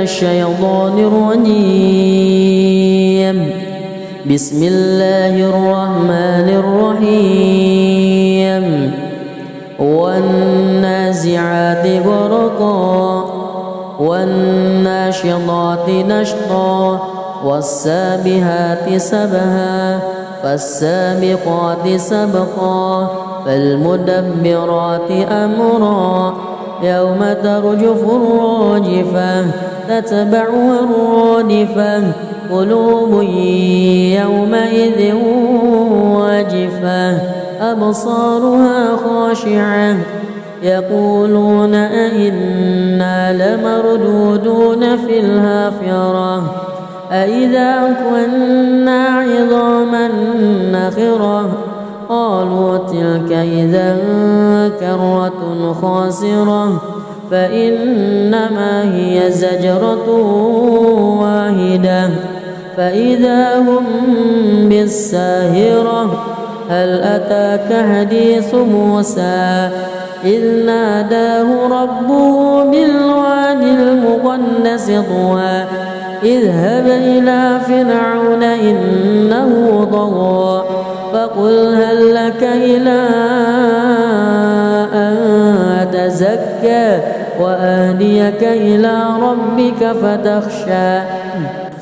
الشيطان الرجيم. بسم الله الرحمن الرحيم. والنازعات غرقا والناشطات نشطا والسابحات سبها فالسابقات سبقا فالمدبرات أمرا يوم ترجف الراجفة تتبعها الرادفة قلوب يومئذ واجفة أبصارها خاشعة يقولون أئنا لمردودون في الحافرة أئذا كنا عظاما نخرة قالوا تلك إذا كرة خاسرة فإنما هي زجرة واحدة فإذا هم بالساهرة هل أتاك حديث موسى إذ ناداه ربه بالواد المقدس طوى اذهب إلى فرعون إنه طغى فقل هل لك إلى أن تزكى وأهديك إلى ربك فتخشى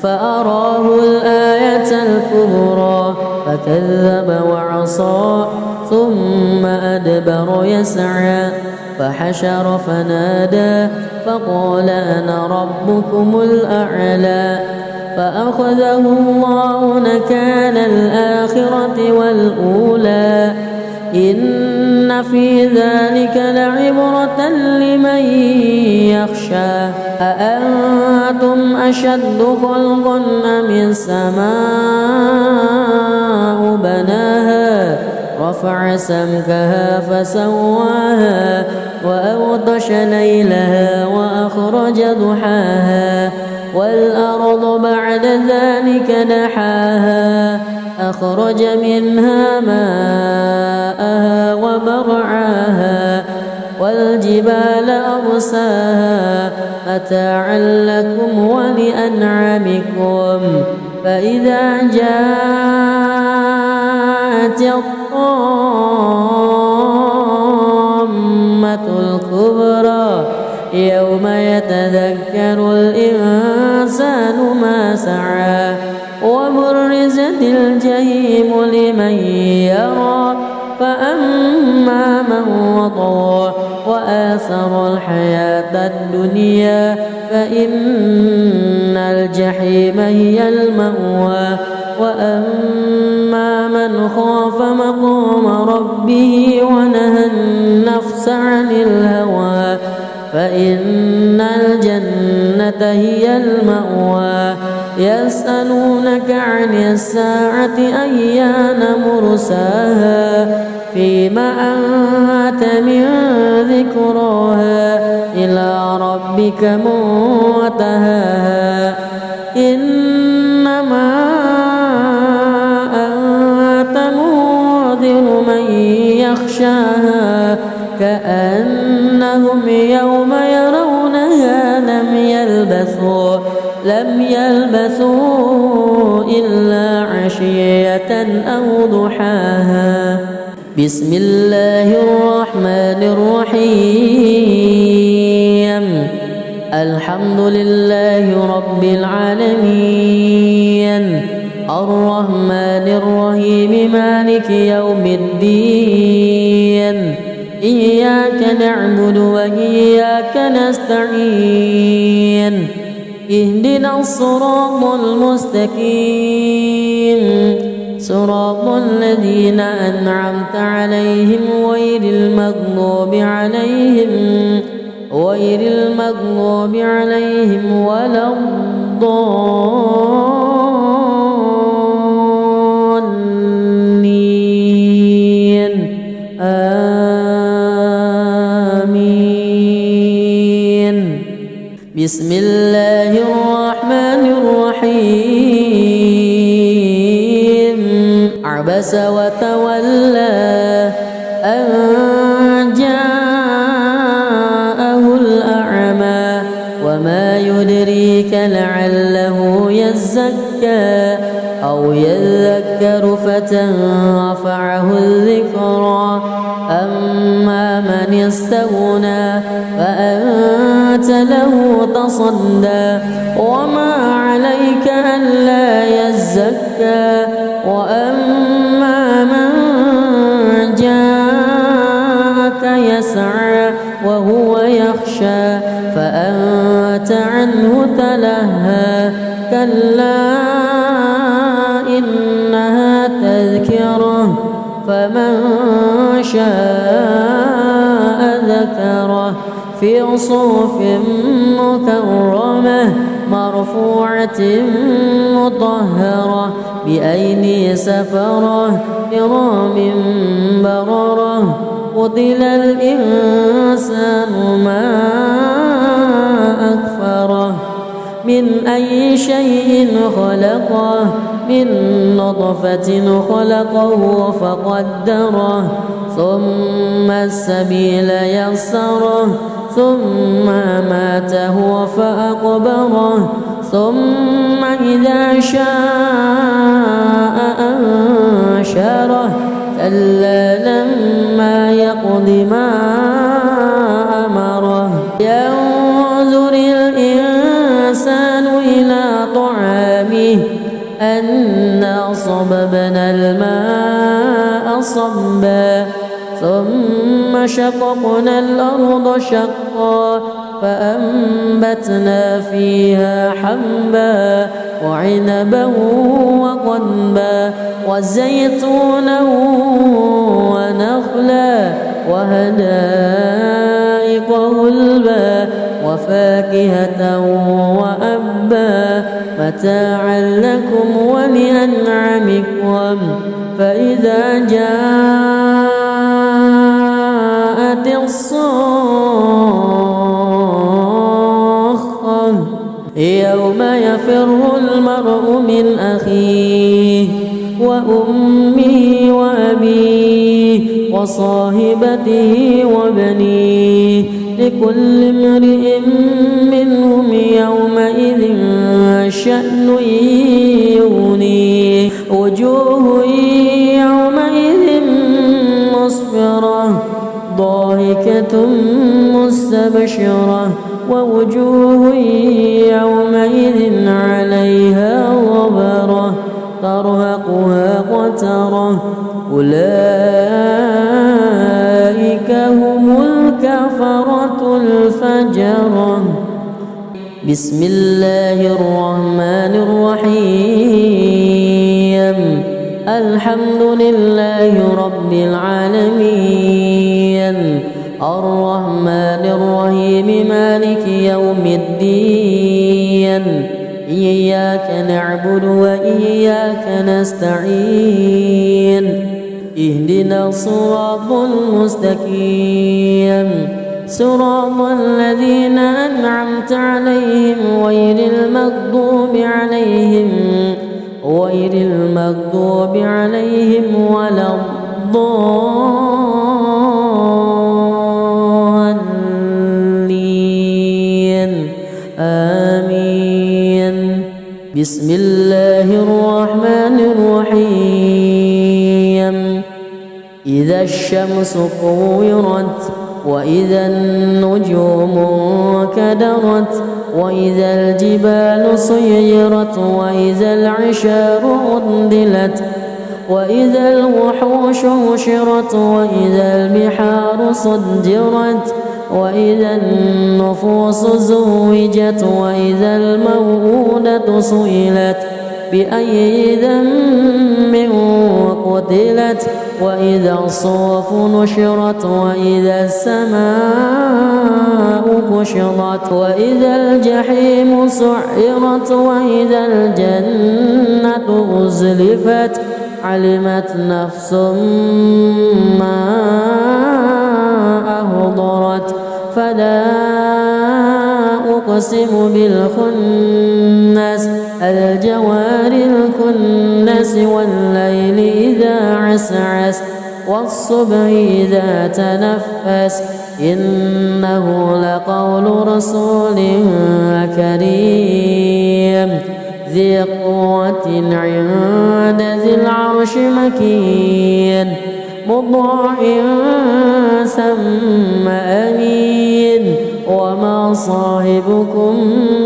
فأراه الآية الكبرى فكذب وعصى ثم أدبر يسعى فحشر فنادى فقال أنا ربكم الأعلى فأخذه الله نكال الآخرة والأولى إن في ذلك لعبرة لمن يخشى أأنتم أشد خلقا أم السماء بناها رفع سمكها فسواها وأغطش ليلها وأخرج ضحاها والأرض بعد ذلك دحاها أخرج منها ماءها ومرعاها والجبال أرساها متاعا لكم ولأنعامكم فإذا جاءت الطامة الكبرى يوم يتذكر الإنسان ما سعى وبرزت الجحيم لمن يرى فأما من وطغى وآثر الحياة الدنيا فإن الجحيم هي المأوى وأما من خاف مقام ربه ونهى النفس عن الهوى فإن الجنة هي المأوى يسألونك عن الساعة أيان مرساها فيما أنت من ذكراها إلى ربك منتهاها إنما أنت منذر من يخشاها كأنهم يوم يرونها لم يلبثوا إلا عشية أو ضحاها. بسم الله الرحمن الرحيم. الحمد لله رب العالمين الرحمن الرحيم مالك يوم الدين إياك نعبد وإياك نستعين اهدنا الصراط المستقيم صراط الذين أنعمت عليهم غير المغضوب عليهم ولا الضالين آمين. بسم الله الرحمن الرحيم. عبس وتولى أن جاءه الأعمى وما يدريك لعله يزكى أو يذكر فتنفعه الذكرى أما من استغنى فأنت له تصدى وما عليك ألا يزكى وأما من جاءك يسعى وهو يخشى فأنت عنه تلهى كلا إنها تذكرة فمن شاء ذكره في صحف مكرمة مرفوعة مطهرة بأيدي سفرة كرام بررة قتل الإنسان ما أكفره من أي شيء خلقه من نطفة خلقه فقدره ثم السبيل يسره ثم أماته فأقبره ثم إذا شاء أنشره كلا لما يقض ما أمره ينظر الإنسان إلى طعامه أنا صببنا الماء صبا ثم شققنا الأرض شقا فأنبتنا فيها حبا وعنبا وقضبا وزيتونا ونخلا وحدائق غلبا وفاكهة وأبا متاعا لكم ولأنعامكم فإذا جاءت الصاخة يوم يفر المرء من أخيه وأمه وأبيه وصاحبته وبنيه لكل امرئ منهم يومئذ شأن يغنيه وجوه يومئذ مسفرة ضاحكة مستبشرة ووجوه يومئذ عليها غبرة ترهقها قترة أولئك هم الكفرة الفجرة بسم الله الرحمن الرحيم الحمد لله رب العالمين الرحمن الرحيم مالك يوم الدين إياك نعبد وإياك نستعين اهدنا الصراط المستقيم صراط الذين أنعمت عليهم غير المغضوب عليهم ولا الضالين آمين بسم الله الرحمن الرحيم إذا الشمس كورت وإذا النجوم انكدرت وإذا الجبال سيرت وإذا العشار عطلت وإذا الوحوش حشرت وإذا البحار سجرت وإذا النفوس زوجت وإذا الموءودة سئلت بأي ذنب قتلت وإذا الصحف نشرت وإذا السماء كشطت وإذا الجحيم سعرت وإذا الجنة أزلفت علمت نفس ما أهضرت فلا أقسم بالخنس الجوار الكنس والليل إذا عسعس والصبح إذا تنفس إنه لقول رسول كريم ذي قوة عند ذي العرش مكين مطاع ثم أمين وما صاحبكم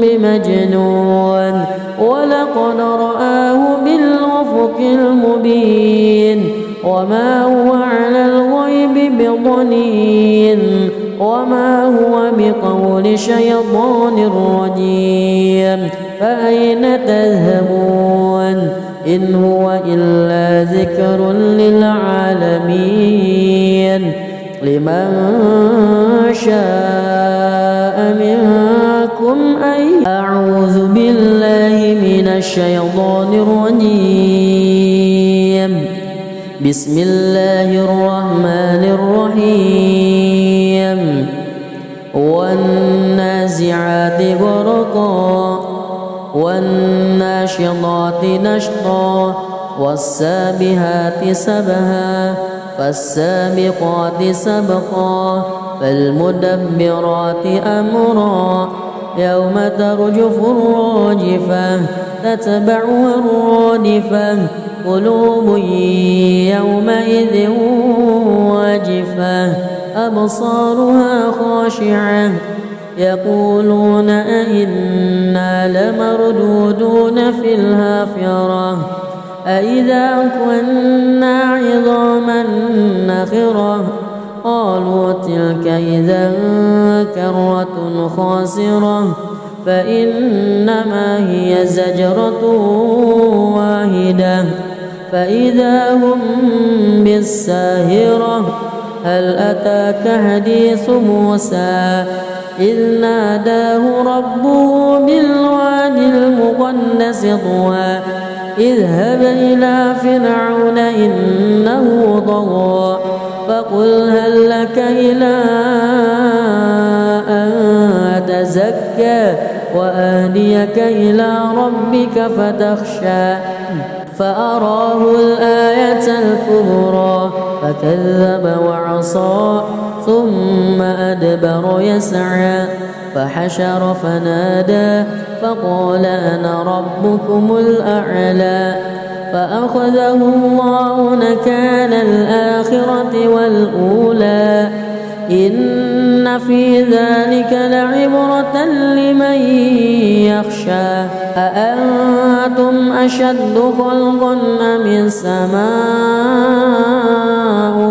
بمجنون ولقد رآه بالأفق المبين وما هو على الغيب بضنين وما هو بقول شيطان رجيم فأين تذهبون إن هو إلا ذكر للعالمين لمن شاء منكم أن أعوذ بالله من الشيطان الرجيم بسم الله الرحمن الرحيم والنازعات غرقا والناشطات نشطا والسابحات سبها فالسابقات سبقا فالمدبرات أمرا يوم ترجف الراجفة تتبعها الرادفة قلوب يومئذ واجفة أبصارها خاشعة يقولون أئنا لمردودون في الحافرة أئذا كنا عظاما نخرة قالوا تلك إذا كرة خاسرة فإنما هي زجرة واحدة فإذا هم بالساهرة هل أتاك حديث موسى إذ ناداه ربه بالواد المقدس طوى اذهب إلى فرعون إنه طغى فقل هل لك إلى أن تزكى وأهديك إلى ربك فتخشى فأراه الآية الكبرى فكذب وعصى ثم أدبر يسعى فحشر فنادى فقال أنا ربكم الأعلى فأخذه الله نكال الآخرة والأولى إن في ذلك لعبرة لمن يخشى أأنتم أشد خلقا أم السماء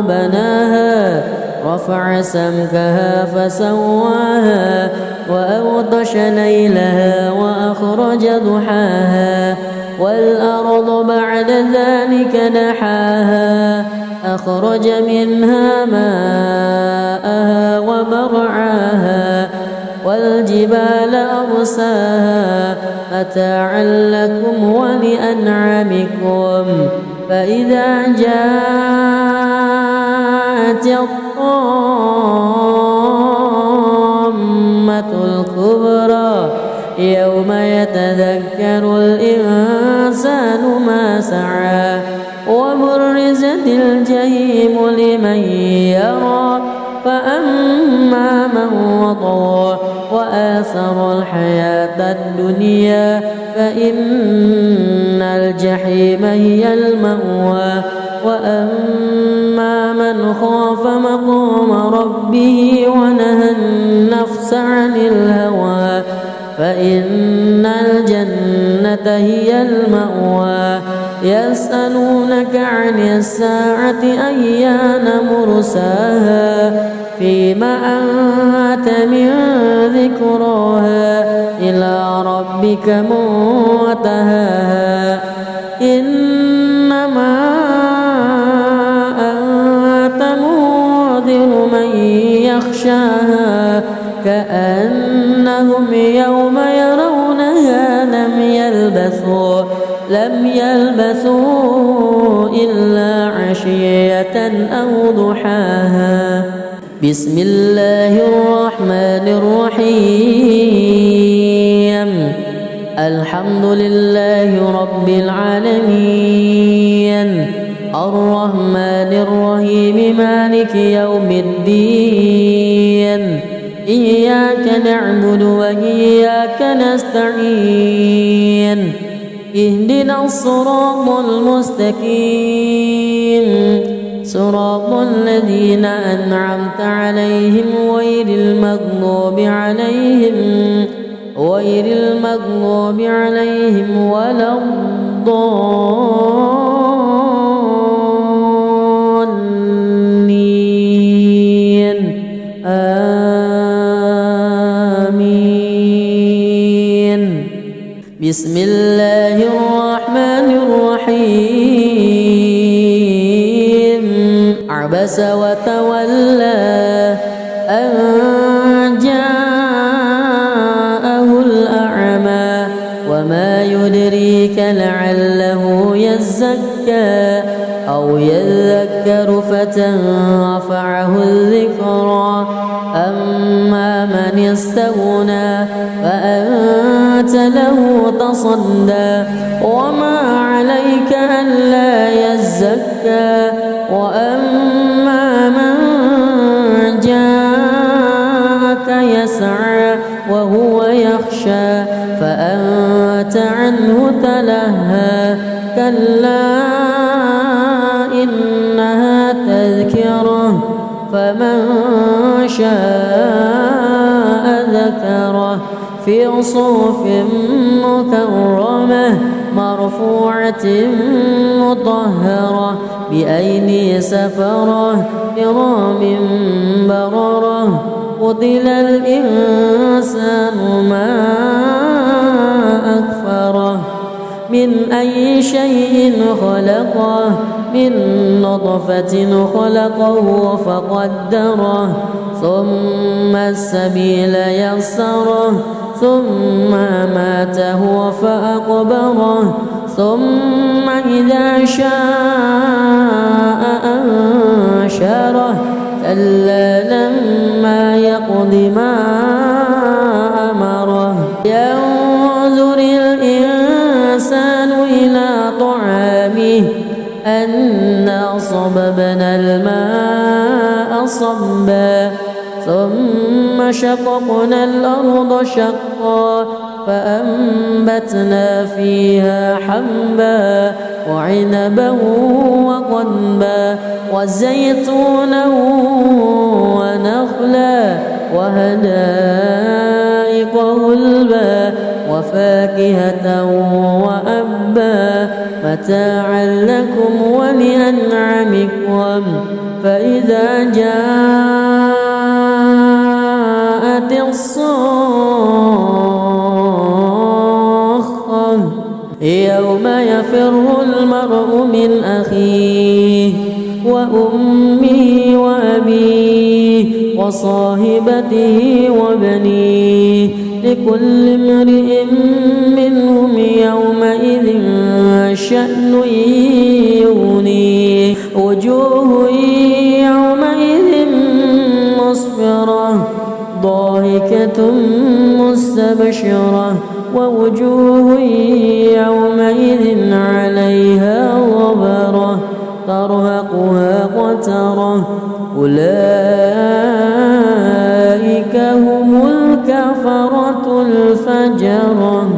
بناها رفع سمكها فسواها وأغطش ليلها وأخرج ضحاها والأرض بعد ذلك دحاها أخرج منها ماءها ومرعاها والجبال أرساها متاعا لكم ولأنعامكم فإذا جاءت الطامة الكبرى يوم يتذكر الإنسان ما سعى وبرزت الجحيم لمن يرى فأما من وطغى وآثر الحياة الدنيا فإن الجحيم هي المأوى وأما من خاف مقام ربه ونهى النفس عن الهوى فإن الجنة هي المأوى يسألونك عن الساعة أيان مرساها فيما أنت من ذكراها إلى ربك منتهاها إنما أنت منذر من يخشاها كأنهم يوم يرونها لم يلبثوا إلا عشية أو ضحاها بسم الله الرحمن الرحيم الحمد لله رب العالمين الرحمن الرحيم مالك يوم الدين إياك نعبد وإياك نستعين اهدنا الصراط المستقيم صراط الذين أنعمت عليهم غير المغضوب عليهم ولا الضالين آمين. بسم الله الرحمن الرحيم عبس وتولى أن جاءه الأعمى وما يدريك لعله يزكى أو يذكر فتنفعه الذكرى أما من استغنى فأنت له تصدى وما عليك ألا يزكى وأما من جاءك يسعى وهو يخشى فأنت عنه تلهى كلا إنها تذكرة فمن شاء ذكره في صحف مكرمة مرفوعة مطهرة بأيدي سفرة كرام بررة قتل الإنسان ما أكفره من أي شيء خلقه من نطفة خلقه فقدره ثم السبيل يسره ثم ماته فأقبره ثم إذا شاء أنشره كلا لما يقض ما أمره ينظر الإنسان إلى طعامه أنا صببنا الماء صبا ثم شققنا الأرض شقا فأنبتنا فيها حبا وعنبا وقضبا وزيتونا ونخلا وحدائق غلبا وفاكهة وأبا متاعا لكم ولأنعامكم فإذا جاءت الصاخة يوم يفر المرء من أخيه وأمه وأبيه وصاحبته وبنيه لكل امرئ منهم يومئذ شأن يغنيه وجوه يومئذ مسفرة ضاحكة مستبشرة ووجوه يومئذ عليها غبرة ترهقها قترة أولئك هم الكفرة الفجرة.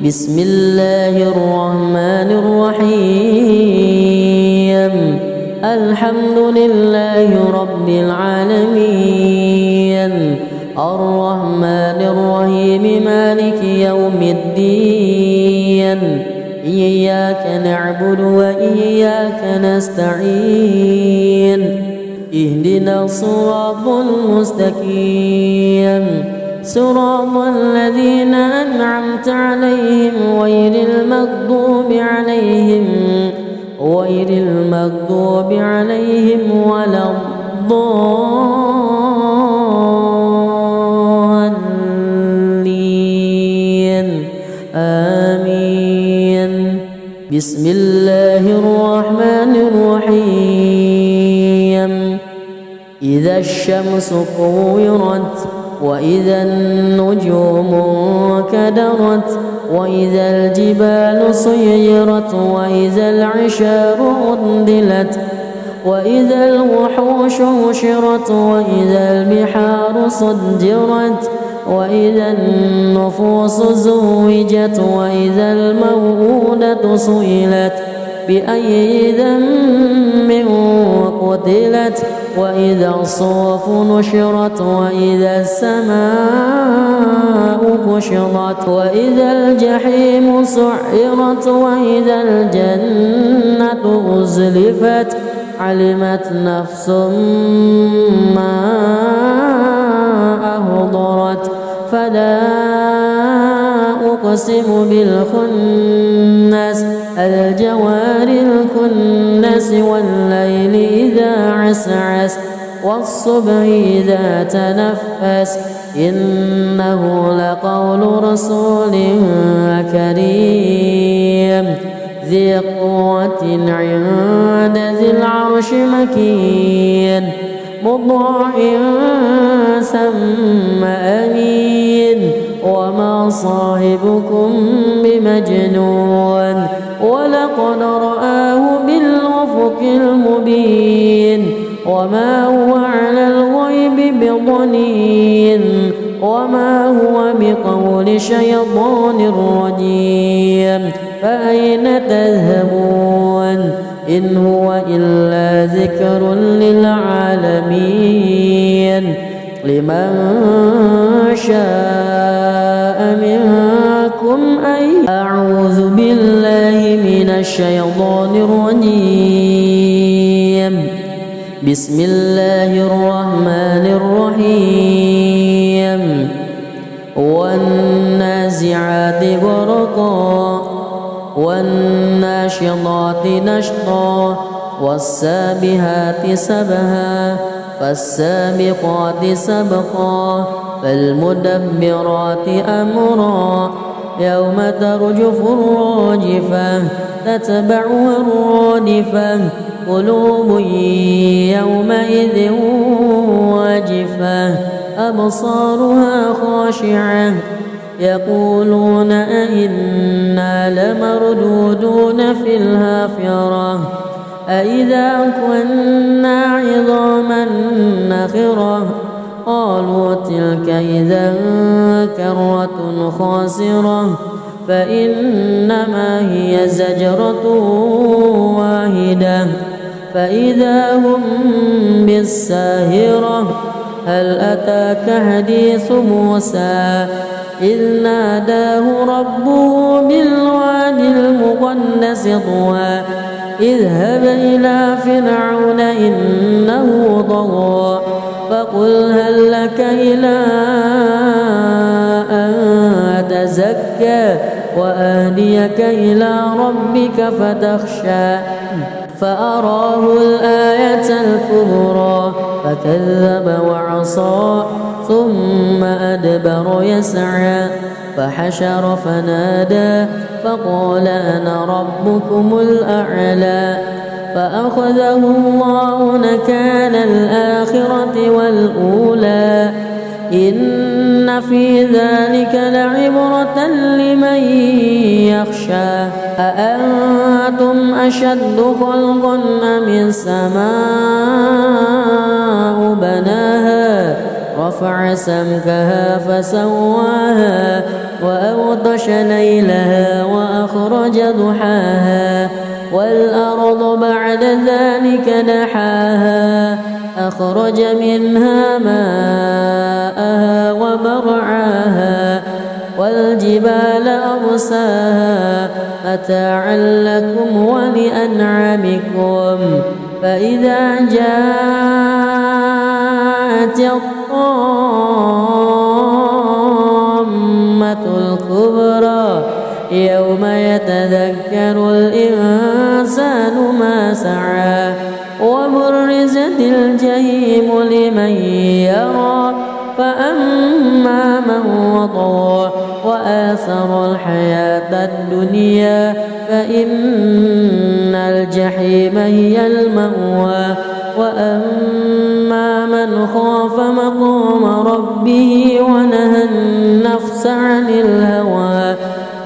بسم الله الرحمن الرحيم الحمد لله رب العالمين الرحمن الرحيم مالك يوم الدين إياك نعبد وإياك نستعين اهدنا الصراط المستقيم صراط الذين أنعمت عليهم غير المغضوب عليهم ولا الضالين آمين. بسم الله الرحمن الرحيم إذا الشمس كورت وإذا النجوم كدرت وإذا الجبال سيرت وإذا العشار عطلت وإذا الوحوش حشرت وإذا البحار سجرت وإذا النفوس زوجت وإذا الموءودة سئلت بأي ذنب قتلت وإذا الصحف نشرت وإذا السماء كشطت وإذا الجحيم سعرت وإذا الجنة أزلفت علمت نفس ما أهضرت فلا أقسم بالخنس الجوار الكنس والليل إذا عسعس والصبح إذا تنفس إنه لقول رسول كريم ذي قوة عند ذي العرش مكين مطاع ثم أمين وما صاحبكم بمجنون ولقد رآه بالأفق المبين وما هو على الغيب بضنين وما هو بقول شيطان رجيم فأين تذهبون إن هو إلا ذكر للعالمين لمن شاء منكم أن أعوذ بالله من الشيطان الرجيم بسم الله الرحمن الرحيم والنازعات غرقا والناشطات نشطا والسابحات سبها فالسابقات سبقا فالمدبرات أمرا يوم ترجف الراجفة تتبعها الرادفة قلوب يومئذ واجفة أبصارها خاشعة يقولون أئنا لمردودون في الحافرة أئذا كنا عظاما نخرة قالوا تلك إذا كرة خاسرة فإنما هي زجرة واحدة فإذا هم بالساهرة هل أتاك حديث موسى إذ ناداه ربه بالواد المقدس طوى اذهب إلى فرعون إنه طغى فقل هل لك إلى أن تزكى وأهديك إلى ربك فتخشى فأراه الآية الكبرى فكذب وعصى ثم أدبر يسعى فحشر فنادى فقال أنا ربكم الأعلى فأخذه الله نكال الآخرة والأولى إن في ذلك لعبرة لمن يخشى أأنتم أشد خلقا أم السماء بناها رفع سمكها فسواها وأغطش ليلها وأخرج ضحاها والأرض بعد ذلك دحاها أخرج منها ماءها ومرعاها والجبال أرساها متاعا لكم ولأنعامكم فإذا جاءت الطامة الكبرى يوم يتذكر الإنسان ما سعى وبرزت الجحيم لمن يرى فأما من وطغى وآثر الحياة الدنيا فإن الجحيم هي المأوى وأما من خاف مقام ربه ونهى النفس عن الهوى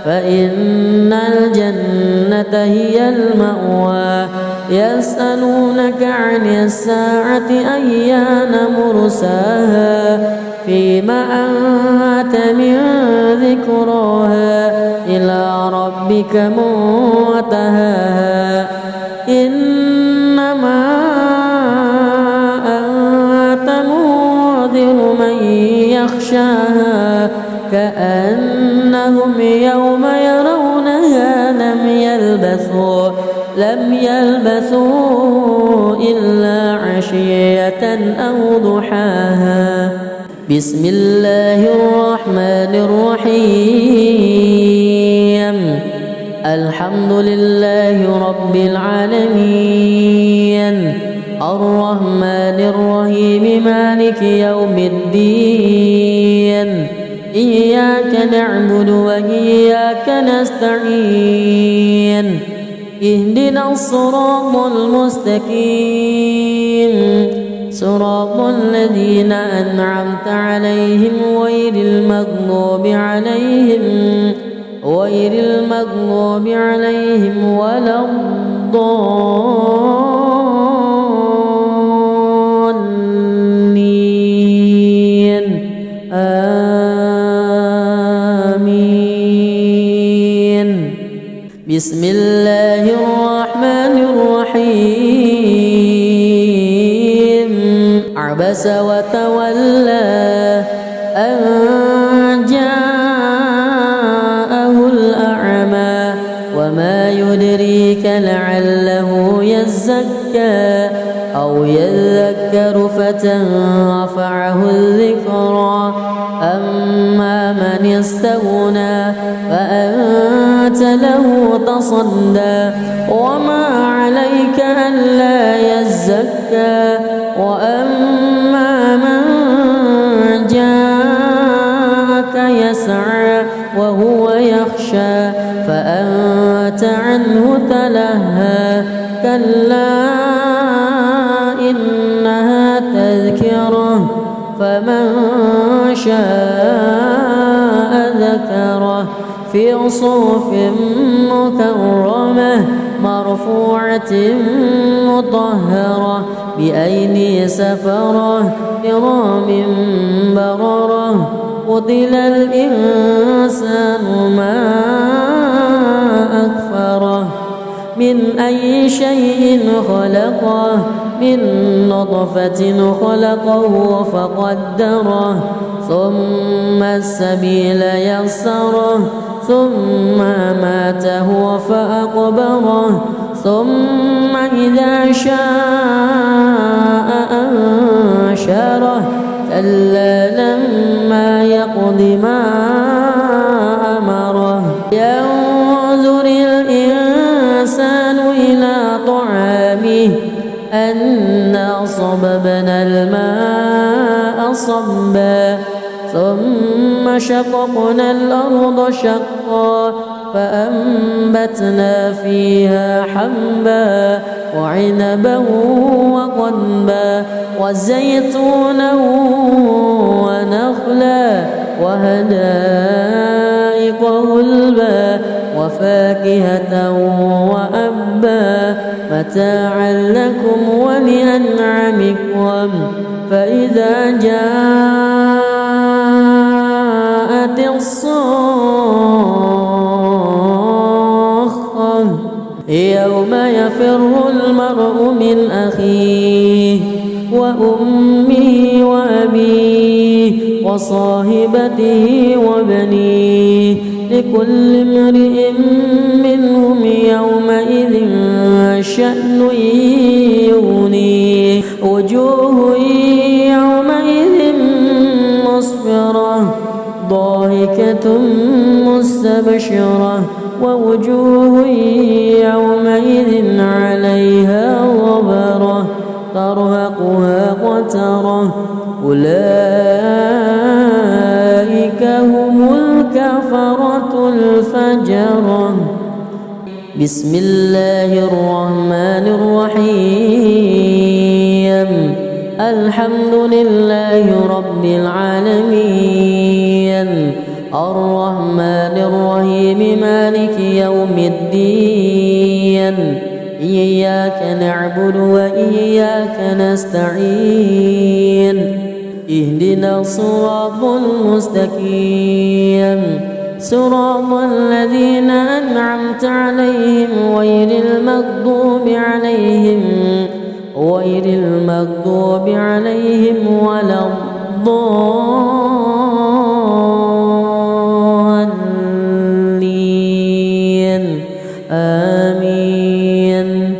فإن الجنة هي المأوى يسألونك عن الساعة أيان مرساها فيما أنت من ذكراها إلى ربك منتهاها إنما أنت منذر من يخشاها كأنهم يوم يرونها لم يلبثوا إلا عشية أو ضحاها. بسم الله الرحمن الرحيم الحمد لله رب العالمين الرحمن الرحيم مالك يوم الدين إياك نعبد وإياك نستعين اهدنا الصراط المستقيم صراط الذين أنعمت عليهم غير المغضوب عليهم ولا الضالين آمين. بسم الله الرحمن الرحيم عبس وتولى أن جاءه الأعمى وما يدريك لعله يزكى أو يذكر فتنفعه الذكرى أما من استغنى فأنت له تصدى وما عليك ألا يزكى وأما من جاءك يسعى وهو يخشى فأنت عنه تلهى كلا إنها تذكرة فمن شاء ذكره في صحف مكرمة مرفوعة مطهرة بأيدي سفرة كرام بررة قتل الإنسان ما أكفره من أي شيء خلقه من نطفة خلقه فقدره ثم السبيل يسره ثم ماته فأقبره ثم إذا شاء أنشره كلا لما يقض ما أمره ينظر الإنسان إلى طعامه أنا صببنا الماء صبا ثم شققنا الأرض شقا فأنبتنا فيها حبا وعنبا وقضبا وزيتونا ونخلا وحدائق غلبا وفاكهة وأبا متاعا لكم ولأنعامكم فإذا جاءت الصاخة يوم يفر المرء من أخيه وأمه وأبيه وصاحبته وبنيه لكل امرئ منهم يومئذ شأن يغنيه وجوه يومئذ مسفرة ضاحكة مستبشرة ووجوه يومئذ عليها غبرة ترهقها قترة أولئك هم الكفرة الفجرة. بسم الله الرحمن الرحيم الحمد لله رب العالمين الرحمن الرحيم مالك يوم الدين إياك نعبد وإياك نستعين اهدنا الصراط المستقيم صراط الذين أنعمت عليهم غير المغضوب عليهم ولا الضالين آمين.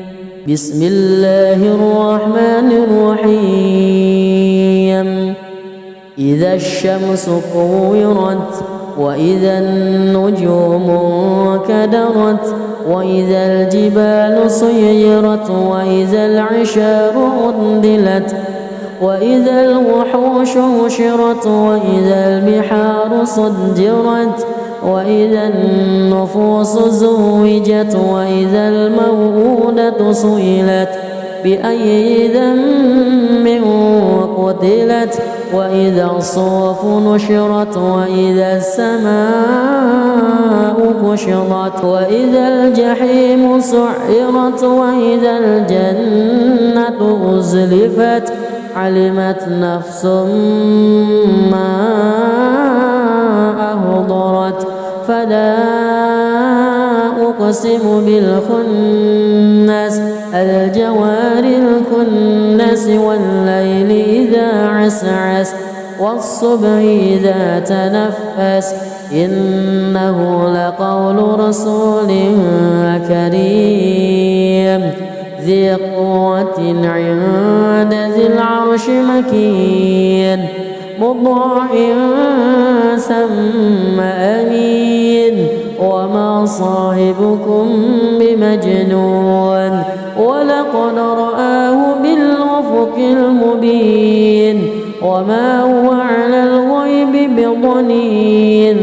بسم الله الرحمن الرحيم إذا الشمس كورت وإذا النجوم انكدرت وإذا الجبال سيرت وإذا العشار عطلت وإذا الوحوش حشرت وإذا البحار سجرت وإذا النفوس زوجت وإذا الموءودة سئلت بأي ذنب قتلت وإذا الصحف نشرت وإذا السماء كشطت وإذا الجحيم سعرت وإذا الجنة أزلفت علمت نفس ما أحضرت فلا أقسم بالخنس الجوار الكنس والليل إذا عسعس والصبح إذا تنفس إنه لقول رسول كريم ذي قوة عند ذي العرش مكين مطاع ثم أمين وما صاحبكم بمجنون ولقد رآه بالأفق المبين وما هو على الغيب بضنين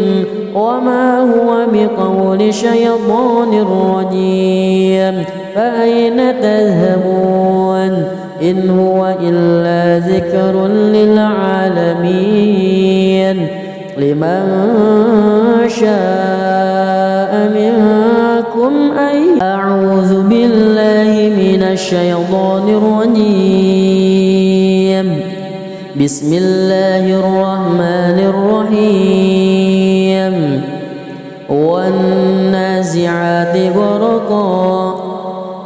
وما هو بقول شيطان رجيم فأين تذهبون إن هو إلا ذكر للعالمين لمن شاء منكم أن أعوذ بالله من الشيطان الرجيم بسم الله الرحمن الرحيم والنازعات غرقا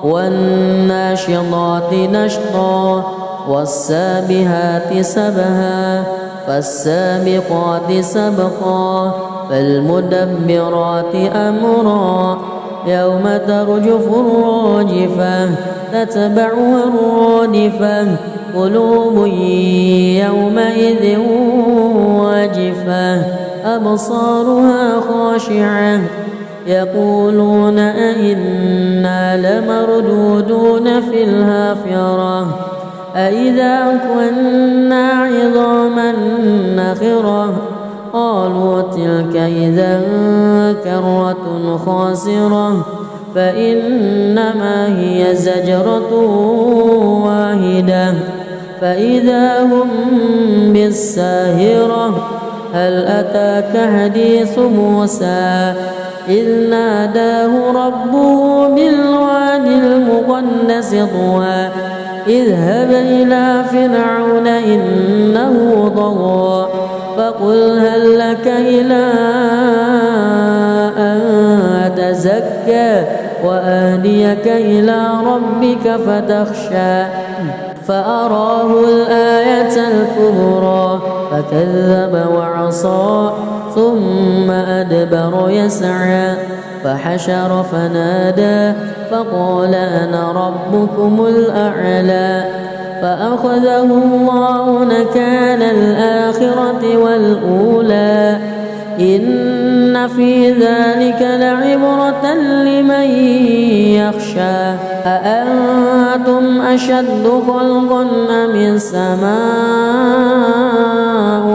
والناشطات نشطا والسابحات سبها فالسابقات سبقا فالمدبرات أمرا يوم ترجف الراجفة تتبعها الرادفة قلوب يومئذ واجفة أبصارها خاشعة يقولون أئنا لمردودون في الحافرة أئذا كنا عظاما نخرة قالوا تلك إذا كرة خاسرة فإنما هي زجرة واحدة فإذا هم بالساهرة هل أتاك حديث موسى إذ ناداه ربه بالوادي المقدس طوى اذهب إلى فرعون إنه طغى فقل هل لك إلى أن تزكى وأهديك إلى ربك فتخشى فأراه الآية الكبرى فكذب وعصى ثم أدبر يسعى فحشر فنادى فقال أنا ربكم الأعلى فأخذه الله نكال الآخرة والأولى إن في ذلك لعبرة لمن يخشى أأنتم أشد خلقا أم السماء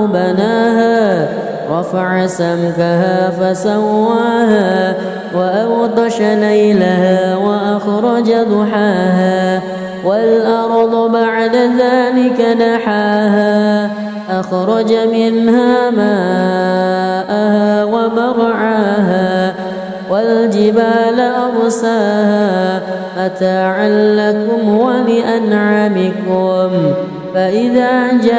بناها رفع سمكها فسواها وأغطش ليلها وأخرج ضحاها والأرض بعد ذلك دحاها أخرج منها ماءها ومرعاها والجبال أرساها متاعا لكم ولأنعامكم فإذا جاءت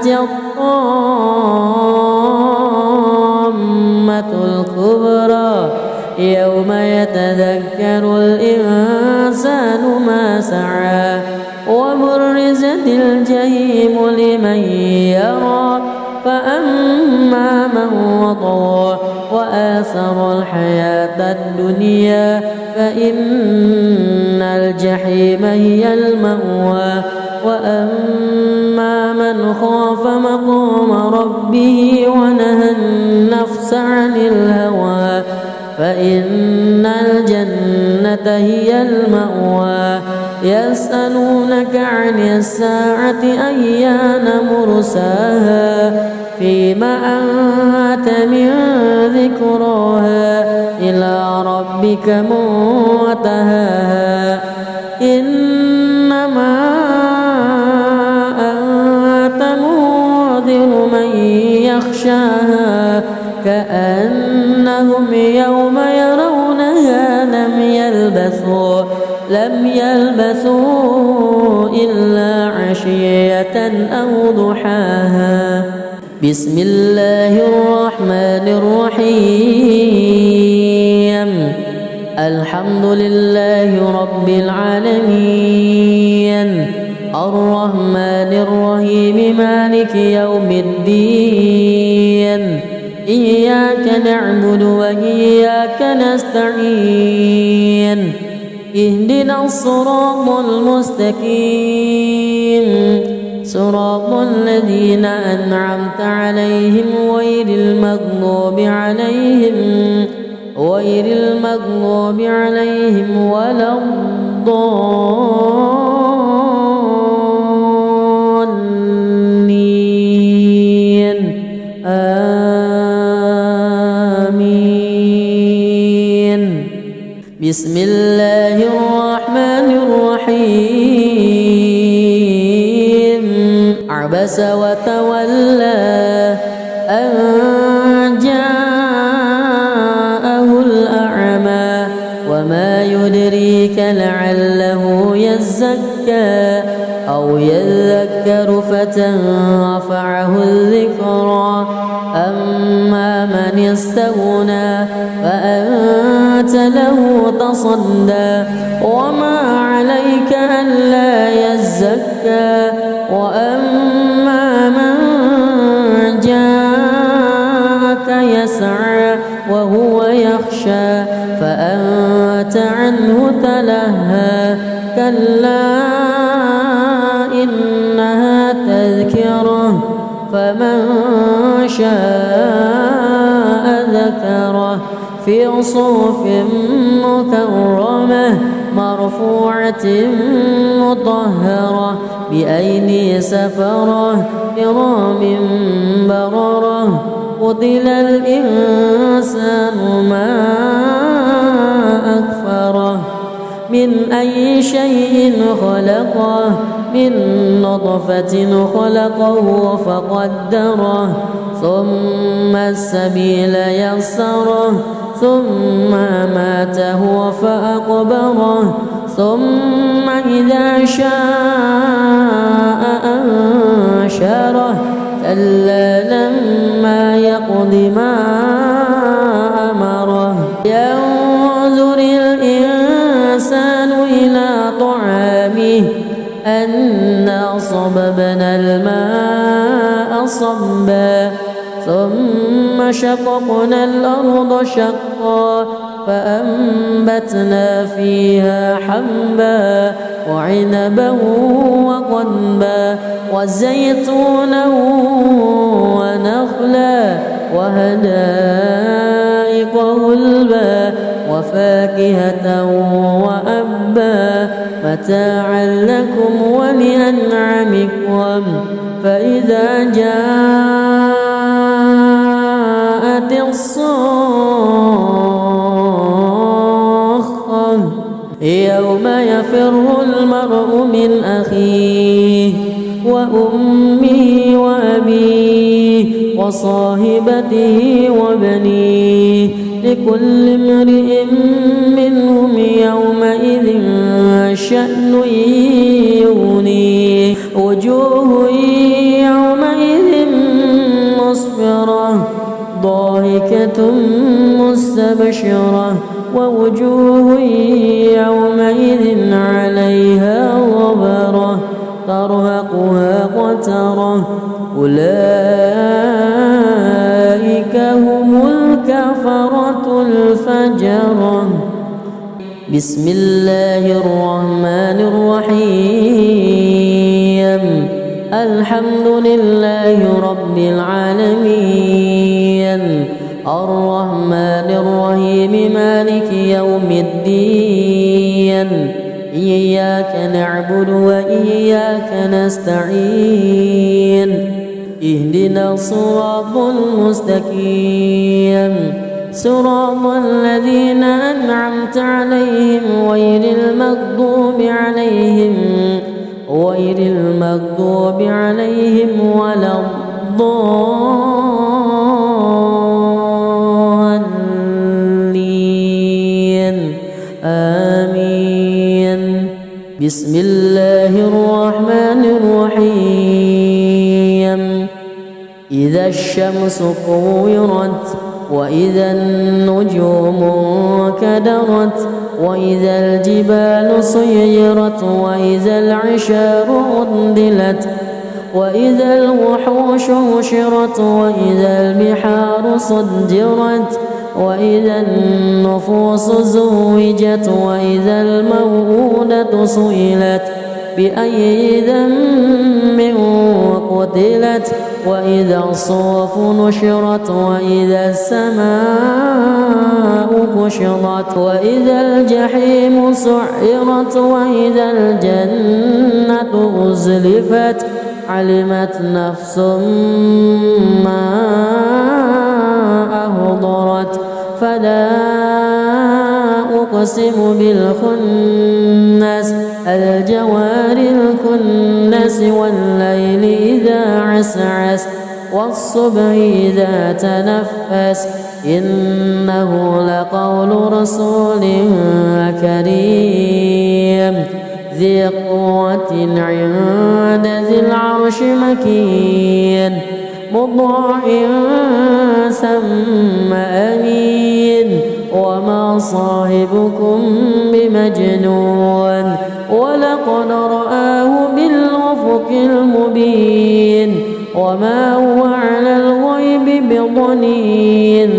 الطامة الكبرى يوم يتذكر الإنسان ما سعى وبرزت الجحيم لمن يرى فأما من وطغى وآثر الحياة الدنيا فإن الجحيم هي المأوى وأما من خاف مقام ربه ونهى النفس عن الهوى فإن الجنة هي المأوى يسألونك عن الساعة أيان مرساها فيما أنت من ذكراها إلى ربك منتهاها إنما أنت منذر من يخشاها كأنهم يوم يرونها لم يلبثوا إلا عشية أو ضحاها بسم الله الرحمن الرحيم الحمد لله رب العالمين الرحمن الرحيم مالك يوم الدين إياك نعبد وإياك نستعين اهدنا الصراط المستقيم صراط الذين أنعمت عليهم غير المغضوب عليهم ولا الضالين آمين بسم الله الرحمن الرحيم عبس وتولى أن جاءه الأعمى وما يدريك لعله يزكى أو يذكر فتنفعه الذكرى أما من استغنى فأنت له تصدى وما عليك ألا يزكى وأما من جاءك يسعى وهو يخشى فأنت عنه تلهى كلا إنها تذكرة فمن شاء ذكره في صحف مكرمة مرفوعة مطهرة بأيدي سفرة كرام بررة قتل الإنسان ما أكفره من أي شيء خلقه من نطفة خلقه فقدره ثم السبيل يسره ثم ماته فأقبره ثم إذا شاء أنشره كلا لما يقض ما أمره ينظر الإنسان إلى طعامه أنا صببنا الماء صبا ثم شققنا الأرض شقا فأنبتنا فيها حبا وعنبا وقضبا وزيتونا ونخلا وحدائق غلبا وفاكهة وأبا متاعا لكم ولأنعامكم فإذا جاءت الصاخة يوم يفر المرء من أخيه وأمه وأبيه وصاحبته وبنيه لكل امرئ منهم يومئذ شأن يغنيه وجوه يومئذ مسفرة ضاحكة مستبشرة ووجوه يومئذ عليها غبرة ترهقها قترة أولئك هم الكفرة الفجرة. بسم الله الرحمن الرحيم الحمد لله رب العالمين الرحمن الرحيم مالك يوم الدين إياك نعبد وإياك نستعين اهدنا الصراط المستقيم صراط الذين أنعمت عليهم غير المغضوب عليهم ولا الضالين آمين. بسم الله الرحمن الرحيم إذا الشمس كورت وإذا النجوم انكدرت وإذا الجبال سيرت وإذا العشار عطلت وإذا الوحوش حشرت وإذا البحار سجرت وإذا النفوس زوجت وإذا الموءودة سئلت بأي ذنب قتلت وإذا الصحف نشرت وإذا السماء كشطت وإذا الجحيم سعرت وإذا الجنة أزلفت علمت نفس ما أحضرت فلا أقسم بالخنس الجوار الكنس والليل إذا عسعس والصبح إذا تنفس إنه لقول رسول كريم ذي قوة عند ذي العرش مكين مطاع ثم أمين وما صاحبكم بمجنون ولقد رآه بالأفق المبين وما هو على الغيب بضنين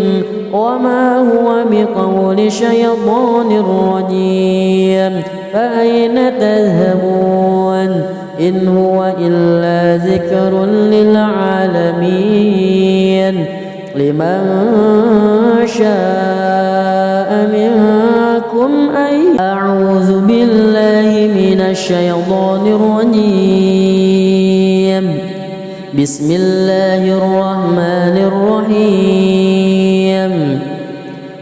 وما هو بقول شيطان رجيم فأين تذهبون إن هو إلا ذكر للعالمين لمن شاء منكم أن أعوذ بالله من الشيطان الرجيم بسم الله الرحمن الرحيم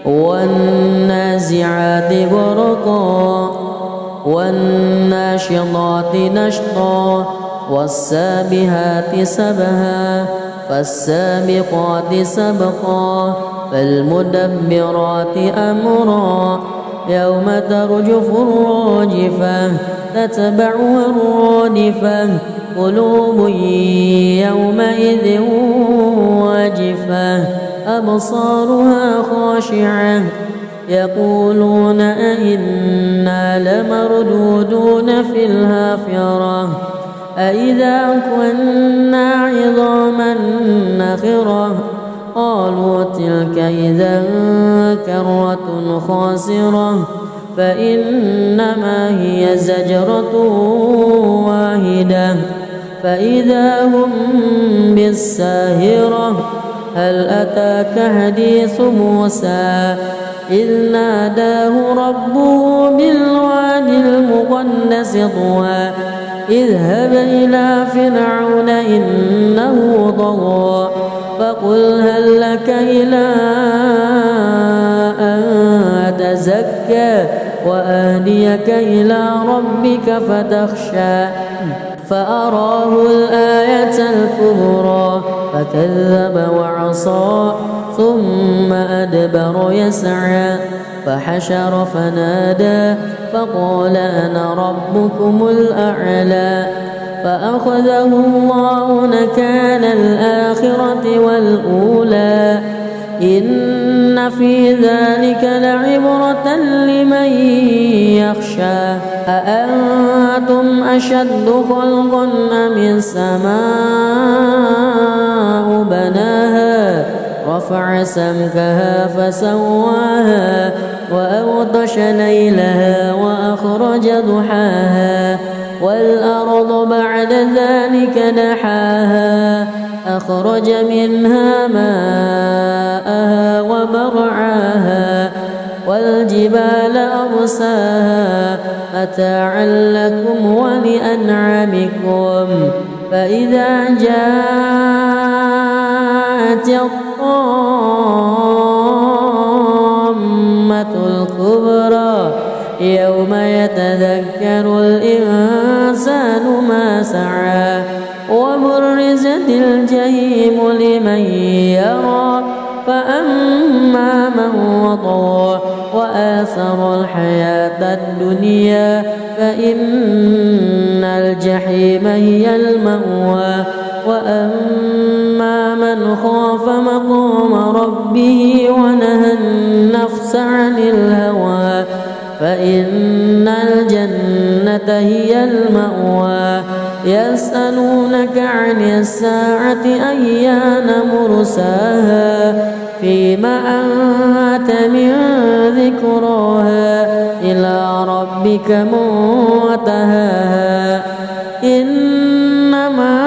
والنازعات غرقا والناشطات نشطا والسابحات سبها فالسابقات سبقا فالمدبرات أمرا يوم ترجف الراجفة تتبعها الرادفة قلوب يومئذ واجفة أبصارها خاشعة يقولون أئنا لمردودون في الحافرة أئذا كنا عظاما نخرة قالوا تلك إذا كرة خاسرة فإنما هي زجرة واحدة فإذا هم بالساهرة هل أتاك حديث موسى إذ ناداه ربه بالوادي المقدس طوى اذهب إلى فرعون إنه طغى فقل هل لك إلى أن تزكى وأهديك إلى ربك فتخشى فأراه الآية الكبرى فكذب وعصى ثم أدبر يسعى فحشر فنادى فقال أنا ربكم الأعلى فأخذه الله نكال الآخرة والأولى إن في ذلك لعبرة لمن يخشى أأنتم أشد خلقا أم السماء بناها رفع سمكها فسواها وأغطش ليلها وأخرج ضحاها والأرض بعد ذلك دحاها أخرج منها ماءها ومرعاها والجبال أرساها متاعا لكم ولأنعامكم فإذا جاءت الطامة الكبرى يوم يتذكر الإنسان ما سعى وبرزت الجحيم لمن يرى فأما من وطغى وآثر الحياة الدنيا فإن الجحيم هي المأوى وأما من خاف مقام ربه ونهى النفس عن الهوى فإن الجنة هي المأوى يسألونك عن الساعة أيان مرساها فيما أنت من ذكراها إلى ربك منتهاها إنما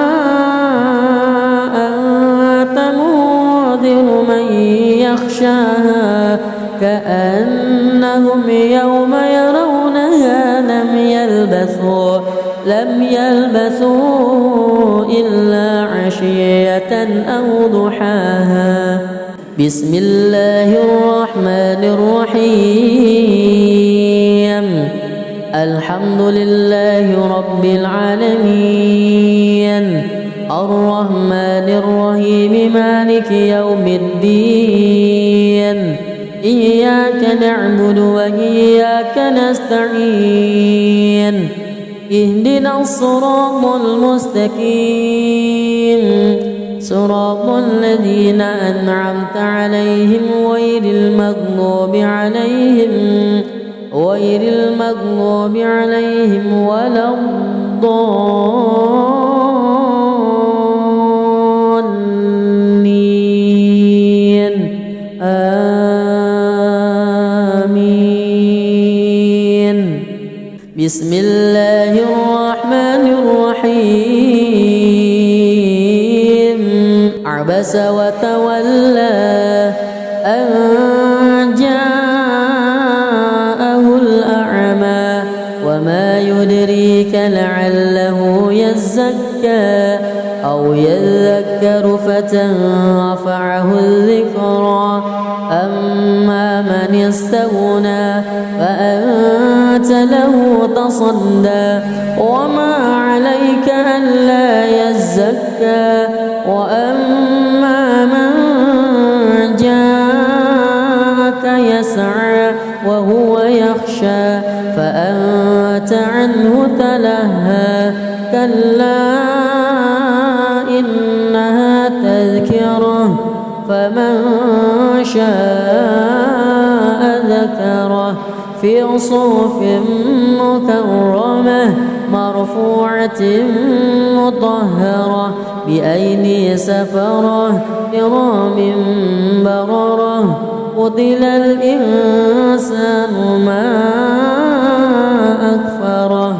أنت منذر من يخشاها كأنهم يوم يرونها لم يلبثوا إلا عشية أو ضحاها بسم الله الرحمن الرحيم الحمد لله رب العالمين الرحمن الرحيم مالك يوم الدين إياك نعبد وإياك نستعين اهدنا الصراط المستقيم صراط الذين أنعمت عليهم غير المغضوب عليهم ولا الضالين آمين بسم الله الرحمن الرحيم عبس وتولى أن جاءه الأعمى وما يدريك لعله يزكى أو يذكر فتنفعه الذكرى أما من استغنى فأنت له تصدى وما عليك ألا يزكى وأما من جاءك يسعى وهو يخشى فأنت عنه تلهى كلا إنها تذكرة فمن شاء ذكره في صحف مكرمة مرفوعة مطهرة بأيدي سفرة كرام بررة قتل الإنسان ما أكفره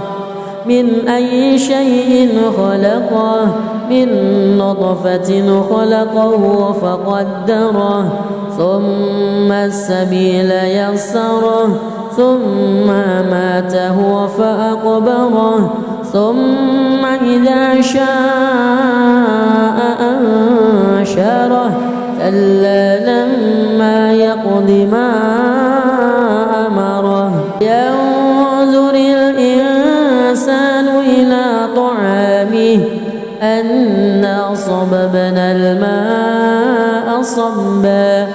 من أي شيء خلقه من نطفة خلقه فقدره ثم السبيل يسره ثم ماته فأقبره ثم إذا شاء أنشره كلا لما يقض ما أمره ينظر الإنسان إلى طعامه صبا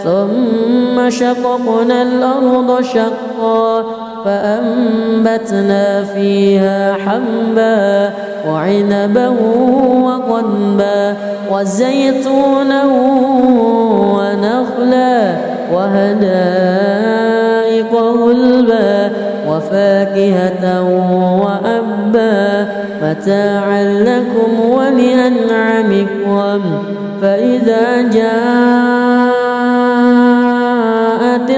ثم شققنا الأرض شقا فأنبتنا فيها حبا وعنبا وقضبا وزيتونا ونخلا وحدائق غلبا وفاكهة وأبا متاعا لكم ولأنعامكم فإذا جاءت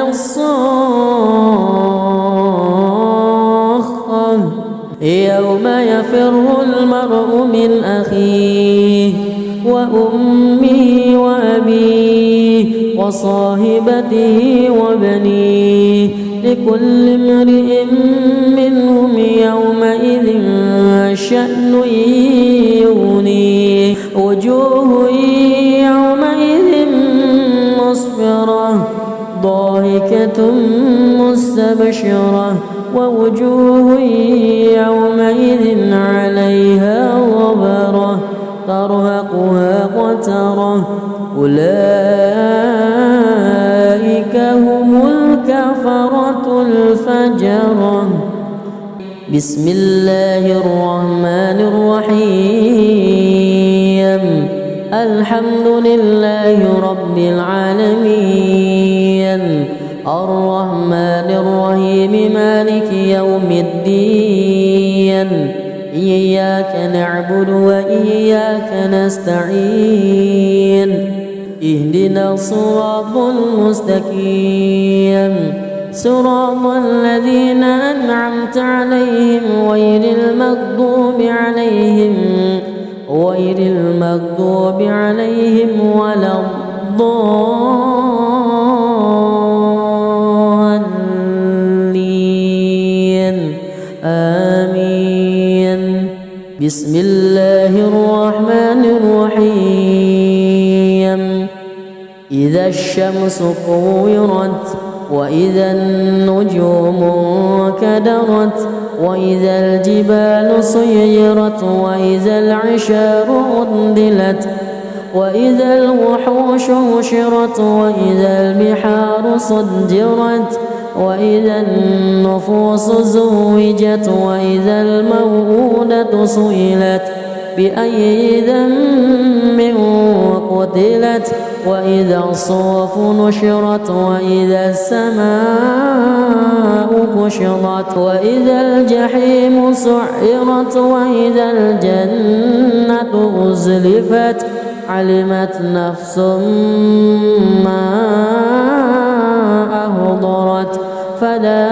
الصاخة يوم يفر المرء من أخيه وأمه وأبيه وصاحبته وبنيه لكل امرئ منهم يومئذ شأن يغنيه وجوه يومئذ مسفرة ضاحكة مستبشرة ووجوه يومئذ عليها غبرة ترهقها قترة أولئك هم الكفرة الفجرة. بسم الله الرحمن الرحيم الحمد لله رب العالمين الرحمن الرحيم مالك يوم الدين إياك نعبد وإياك نستعين اهدنا الصراط المستقيم صراط الذين أنعمت عليهم غير المغضوب عليهم ولا الضالين آمين. بسم الله الرحمن الرحيم إذا الشمس كورت وإذا النجوم انكدرت وإذا الجبال سيرت وإذا العشار عطلت وإذا الوحوش حشرت وإذا البحار سجرت وإذا النفوس زوجت وإذا الموءودة سئلت بأي ذنب قتلت وإذا الصحف نشرت وإذا السماء كشطت وإذا الجحيم سعرت وإذا الجنة أزلفت علمت نفس ما أهضرت فلا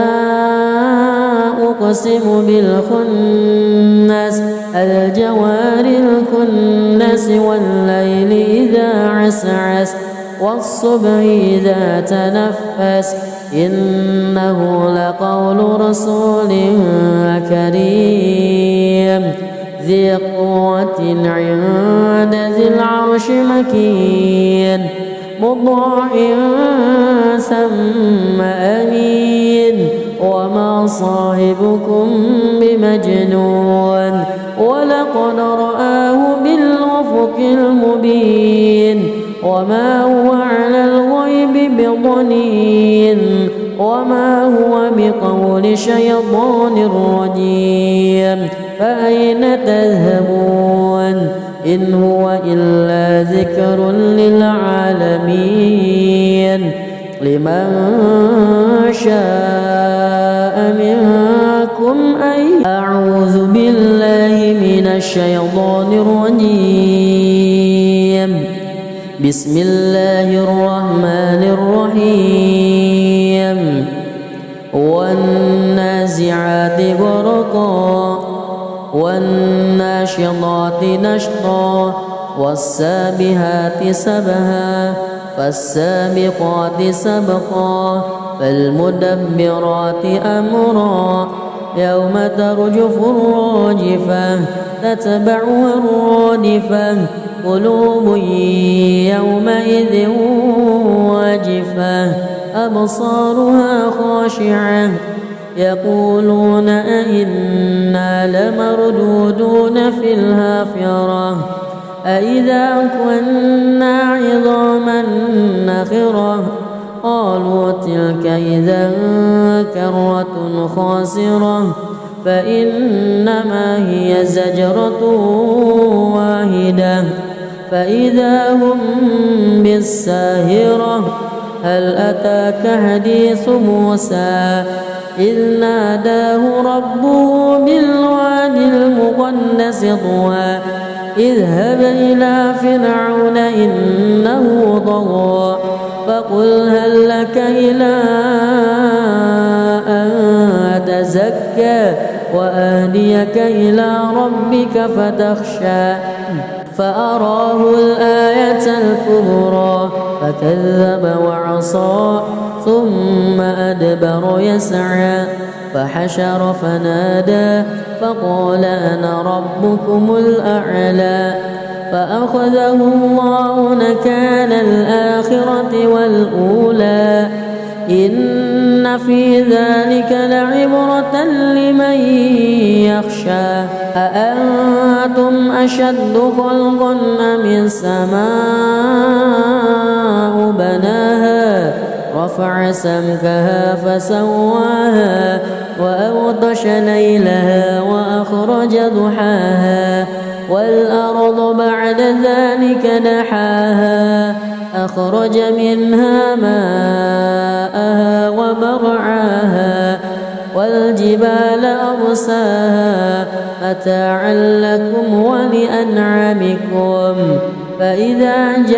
أقسم بالخنس الجوار الكنس والليل إذا عسعس والصبح إذا تنفس إنه لقول رسول كريم ذي قوة عند ذي العرش مكين مطاع ثم أمين وما صاحبكم بمجنون ولقد رآه بالأفق المبين وما هو على الغيب بضنين وما هو بقول شيطان رجيم فأين تذهبون إن هو إلا ذكر للعالمين لمن شاء منكم أن أعوذ بالله من الشيطان الرجيم بسم الله الرحمن الرحيم والنازعات غرقا والناشطات نشطا والسابحات سبها فالسابقات سبقا فالمدبرات أمرا يوم ترجف الراجفة تتبعها الرادفة قلوب يومئذ واجفة أبصارها خاشعة يقولون أئنا لمردودون في الحافرة أإذا كنا عظاما نخرة قالوا تلك إذا كرة خاسرة فإنما هي زجرة واحدة فإذا هم بالساهرة هل أتاك حديث موسى إذ ناداه ربه بالواد المقدس طوى اذهب إلى فرعون إنه طغى فقل هل لك إلى أن تزكى وأهديك إلى ربك فتخشى فأراه الآية الكبرى فكذب وعصى ثم أدبر يسعى فحشر فنادى فقال أنا ربكم الأعلى فأخذه الله نكال الآخرة والأولى إن في ذلك لعبرة لمن يخشى أأنتم أشد خلقا أم السماء بناها رفع سمكها فسواها وأغطش ليلها وأخرج ضحاها والأرض بعد ذلك دحاها أخرج منها ماءها ومرعاها والجبال أرساها متاعا لكم ولأنعامكم فإذا جاءت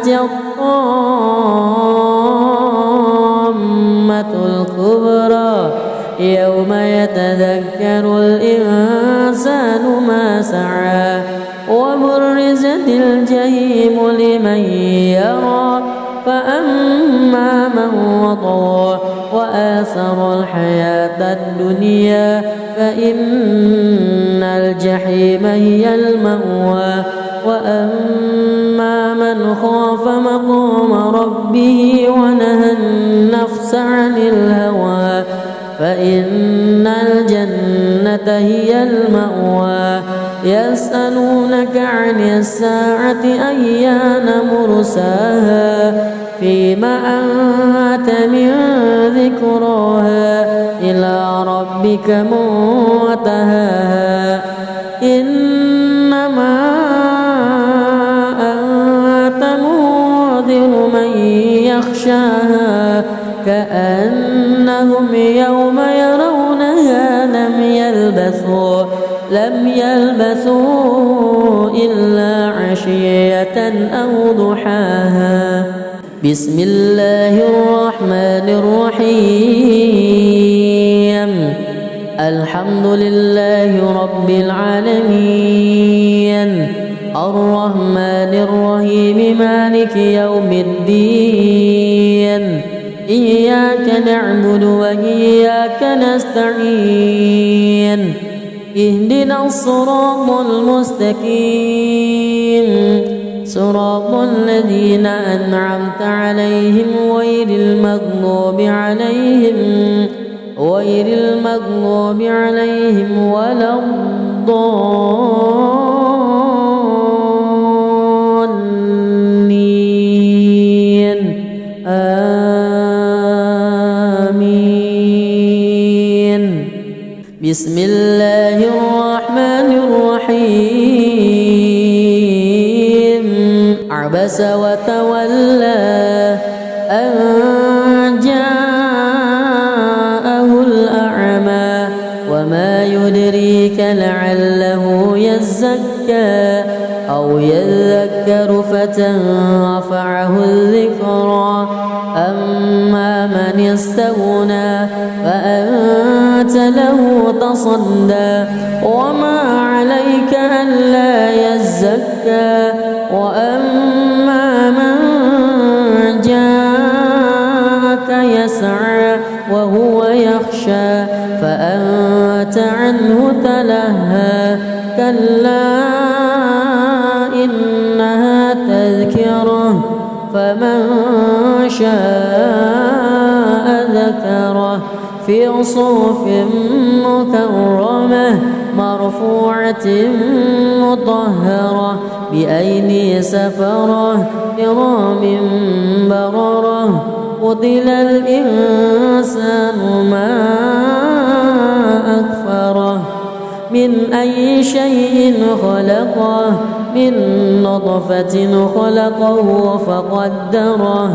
الطامة الكبرى يوم يتذكر الإنسان ما سعى وبرزت الجحيم لمن يرى فأما من وطغى وآثر الحياة الدنيا فإن الجحيم هي المأوى وأما من خاف مقام ربه ونهى النفس عن الهوى فإن الجنة هي المأوى يسألونك عن الساعة أيان مرساها فيما أنت من ذكراها إلى ربك منتهاها إنما أنت منذر من يخشاها كأنهم يوم يرونها لم يلبثوا إلا عشية أو ضحاها بسم الله الرحمن الرحيم الحمد لله رب العالمين الرحمن الرحيم مالك يوم الدين إياك نعبد وإياك نستعين اهدنا الصراط المستقيم صراط الذين أنعمت عليهم غير المغضوب عليهم ولا الضالين آمين بسم الله الرحمن الرحيم عبس وتولى أن جاءه الأعمى وما يدريك لعله يزكى أو يذكر فتنفعه الذكرى أما من استغنى فأنت له تصدى وما عليك ألا يزكى وأما من جاءك يسعى وهو يخشى فأنت عنه تلهى كلا إنها تذكرة فمن شاء ذكره في صحف مكرمة مرفوعة مطهرة بأيدي سفرة كرام بررة قتل الإنسان ما أكفره من أي شيء خلقه من نطفة خلقه فقدره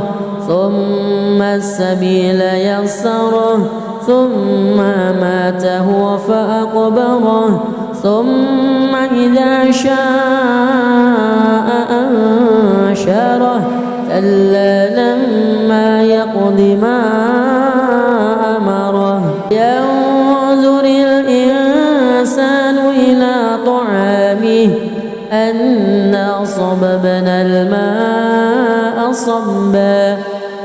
ثم السبيل يسره ثم أماته فأقبره ثم إذا شاء أنشره كلا لما يقض ما أمره ينظر الإنسان إلى طعامه أنا صببنا الماء صبا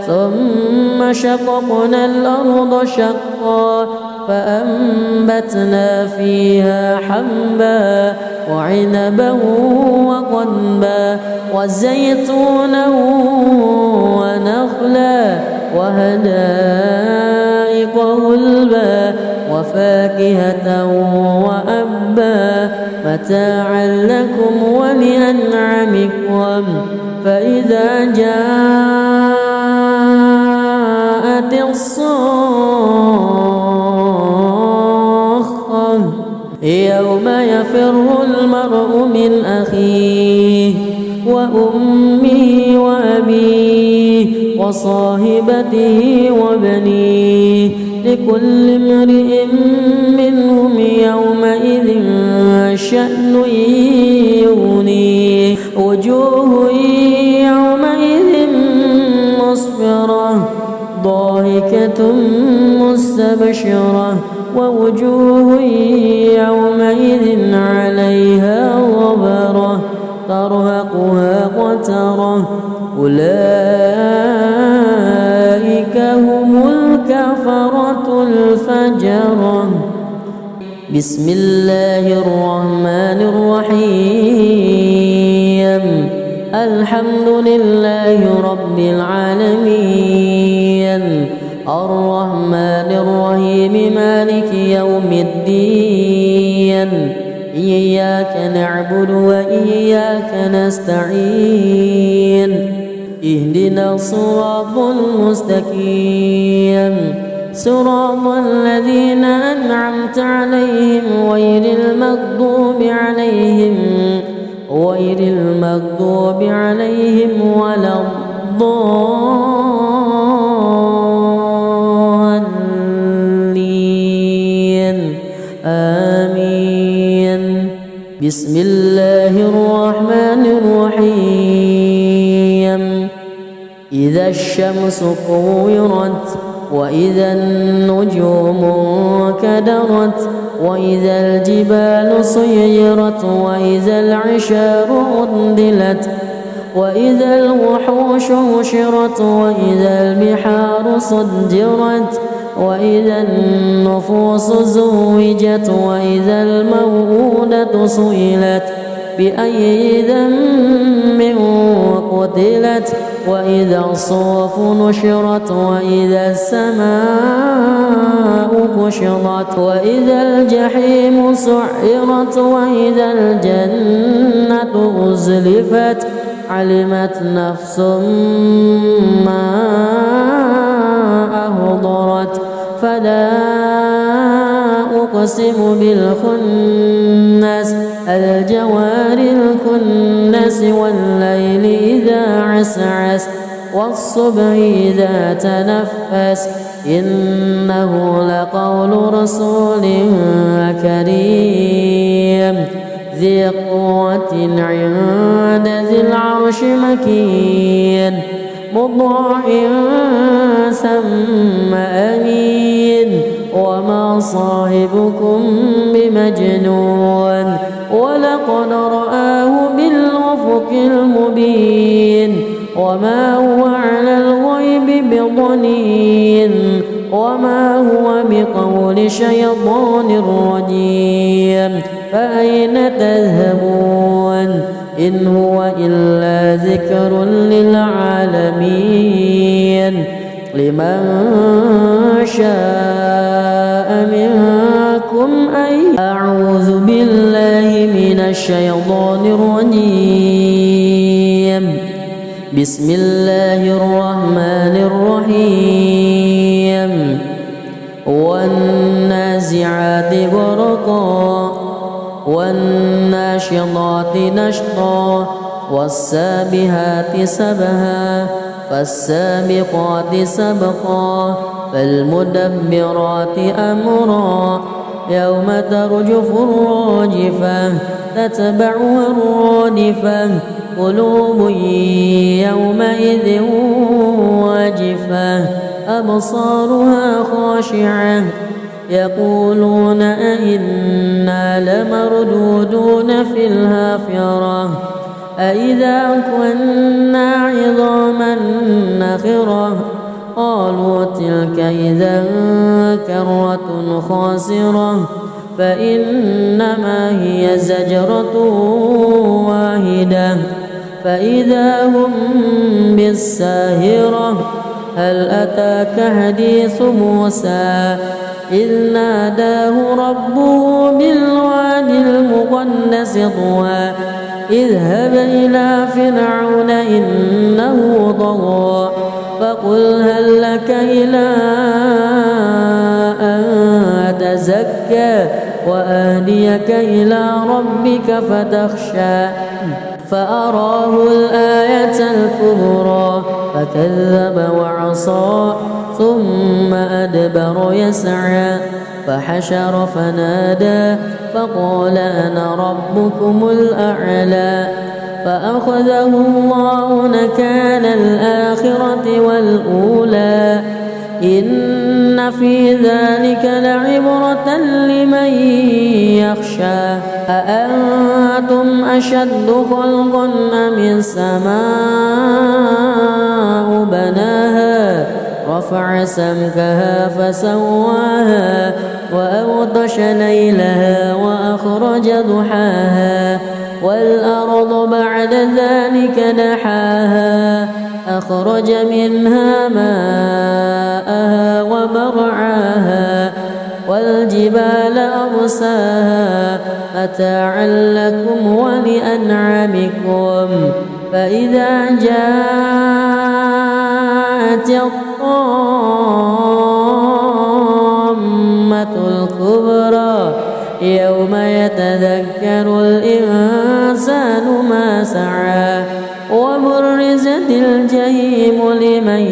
ثم شققنا الأرض شقا فأنبتنا فيها حبا وعنبا وقضبا وزيتونا ونخلا وحدائق غلبا وفاكهة وأبا متاعا لكم ولأنعامكم فإذا جاءت الصاخة يوم يفر المرء من أخيه وأمه وأبيه وصاحبته وبنيه لكل امرئ منهم يومئذ شأن يغنيه وجوه يومئذ مسفرة ضاحكة مستبشرة ووجوه يومئذ عليها غبرة ترهقها قترة أولئك هم الكفرة الفجرة بسم الله الرحمن الرحيم الحمد لله رب العالمين الرحمن الرحيم مالك يوم الدين إياك نعبد وإياك نستعين اهدنا الصراط المستقيم صراط الذين أنعمت عليهم غير المغضوب عليهم ولا الضالين آمين بسم الله الرحمن الرحيم إذا الشمس كورت وإذا النجوم انكدرت وإذا الجبال سيرت وإذا العشار عطلت وإذا الوحوش حشرت وإذا البحار سجرت وإذا النفوس زوجت وإذا الموءودة سئلت بأي ذنب قتلت وإذا الصحف نشرت وإذا السماء كشطت وإذا الجحيم سعرت وإذا الجنة أزلفت علمت نفس ما أهضرت فلا أقسم بالخنس الجوار الكنس والليل إذا عسعس والصبح إذا تنفس إنه لقول رسول كريم ذي قوة عند ذي العرش مكين مطاع ثم أمين وما صاحبكم بمجنون ولقد رآه بالأفق المبين وما هو على الغيب بضنين وما هو بقول شيطان رجيم فأين تذهبون إن هو إلا ذكر للعالمين لمن شاء منكم أن أعوذ الشيطان الرجيم. بسم الله الرحمن الرحيم. والنازعات غرقا والناشطات نشطا والسابحات سبها فالسابقات سبقا فالمدبرات أمرا يوم ترجف الراجفة تتبعها الرادفة قلوب يومئذ واجفة أبصارها خاشعة يقولون أئنا لمردودون في الحافرة أئذا كنا عظاما نخرة قالوا تلك إذا كرة خاسرة فإنما هي زجرة واحدة فإذا هم بالساهرة هل أتاك حديث موسى إذ ناداه ربه بالواد المقدس طوى اذهب إلى فرعون إنه طغى فقل هل لك إلى أن تزكى وأهديك إلى ربك فتخشى فأراه الآية الكبرى فكذب وعصى ثم أدبر يسعى فحشر فنادى فقال أنا ربكم الأعلى فأخذه الله نكال الآخرة والأولى إن في ذلك لعبرة لمن يخشى أأنتم أشد خلقا أم السماء بناها رفع سمكها فسواها وأغطش ليلها وأخرج ضحاها والأرض بعد ذلك دحاها أخرج منها ماءها ومرعاها والجبال أرساها متاعا لكم ولأنعامكم فإذا جاءت الطامة الكبرى يوم يتذكر الإنسان ما سعى وبرزت الجحيم لمن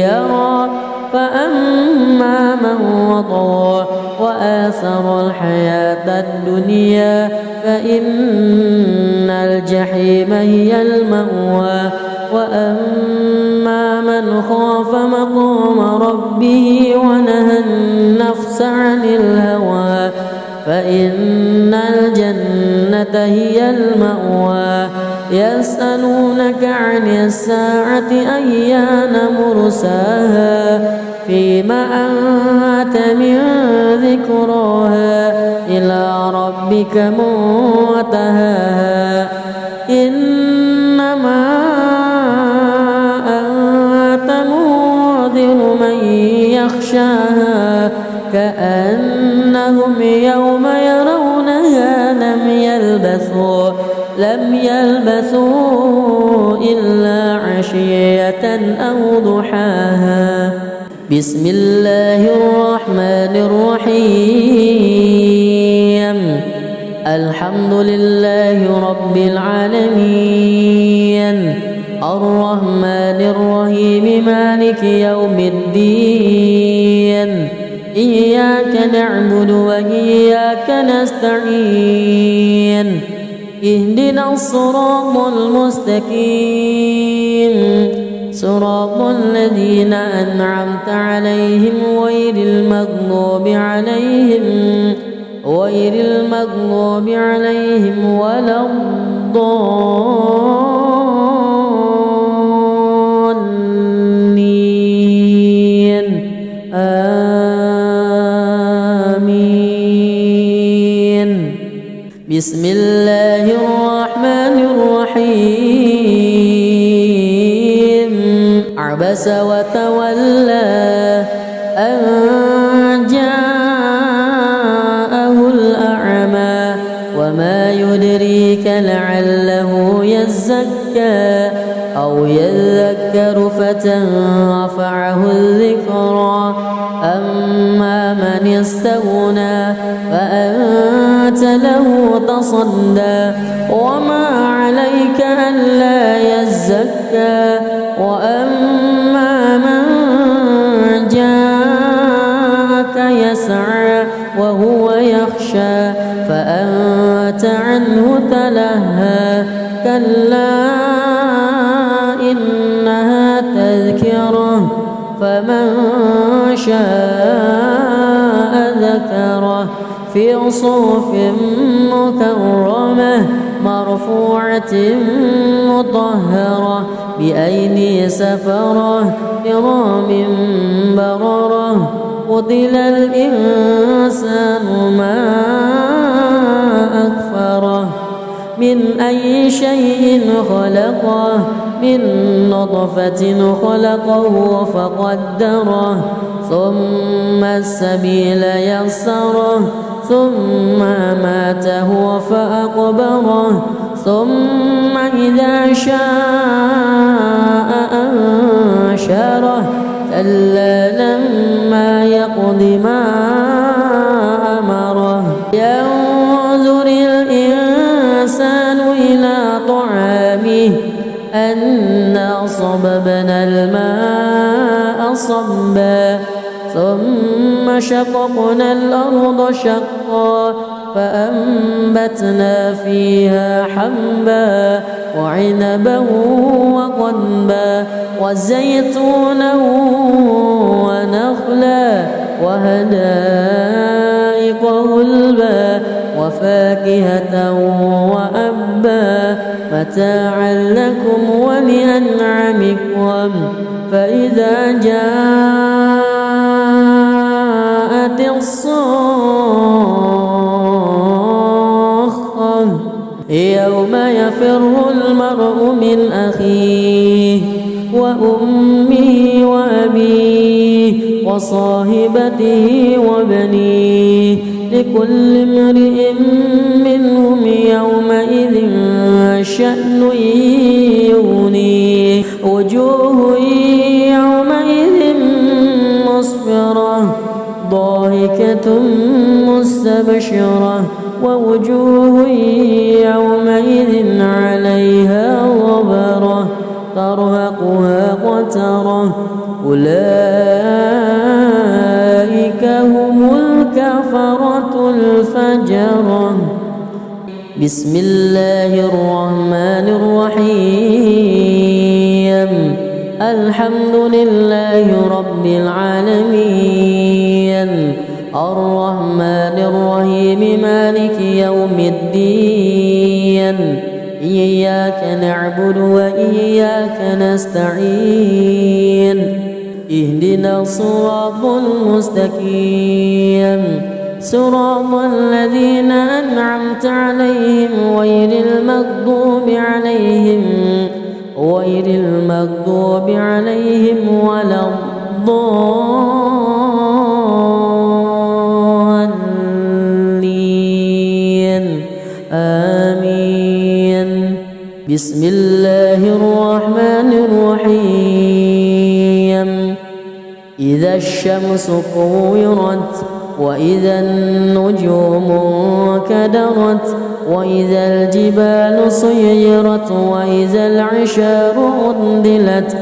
يرى فأما من وطغى وآثر الحياة الدنيا فإن الجحيم هي المأوى وأما من خاف مقام ربه ونهى النفس عن الهوى فإن الجنة هي المأوى يسألونك عن الساعة أيان مرساها فيما أنت من ذكراها إلى ربك منتهاها إنما أنت منذر من يخشاها كأنهم يوم يرونها لم يلبثوا إلا عشية أو ضحاها بسم الله الرحمن الرحيم الحمد لله رب العالمين الرحمن الرحيم مالك يوم الدين إياك نعبد وإياك نستعين اهدنا الصراط المستقيم صراط الذين أنعمت عليهم غير المغضوب عليهم ولا الضالين آمين بسم الله الرحمن الرحيم عبس وتولى أن جاءه الأعمى وما يدريك يزكى أو يذكر فتنفعه الذكرى أما من استغنى فأنت له تصدى وما عليك ألا يزكى وأما من جاءك يسعى وهو يخشى فأنت عنه تلهى كلا إنها تذكرة فمن شاء ذكره في صحف مكرمة مرفوعة مطهرة بأيدي سفرة كرام بررة قتل الإنسان ما أكفره من أي شيء خلقه من نطفة خلقه فقدره ثم السبيل يسره ثم ماته فأقبره ثم إذا شاء أنشره كلا لما يقض ما أمره ينظر الإنسان إلى طعامه أنا صببنا الماء صبا ثم شققنا الأرض شقا فأنبتنا فيها حبا وعنبا وقضبا وزيتونا ونخلا وحدائق غلبا وفاكهة وأبا متاعا لكم ولأنعامكم فإذا جاءت الصاخة يوم يفر المرء من أخيه وأمه وأبيه وصاحبته وبنيه لكل امرئ منهم يومئذ شأن يغنيه وجوه يومئذ مسفرة ضاحكة مستبشرة ووجوه يومئذ عليها غبرة ترهقها قترة أولئك هم الكفرة الفجرة بسم الله الرحمن الرحيم الحمد لله رب العالمين الرحمن الرحيم مالك يوم الدين إياك نعبد وإياك نستعين اهدنا الصراط المستقيم صراط الذين أنعمت عليهم غير المغضوب عليهم ولا الضالين آمين بسم الله الرحمن الرحيم إذا الشمس كورت وإذا النجوم كدرت وإذا الجبال سيرت وإذا العشار عطلت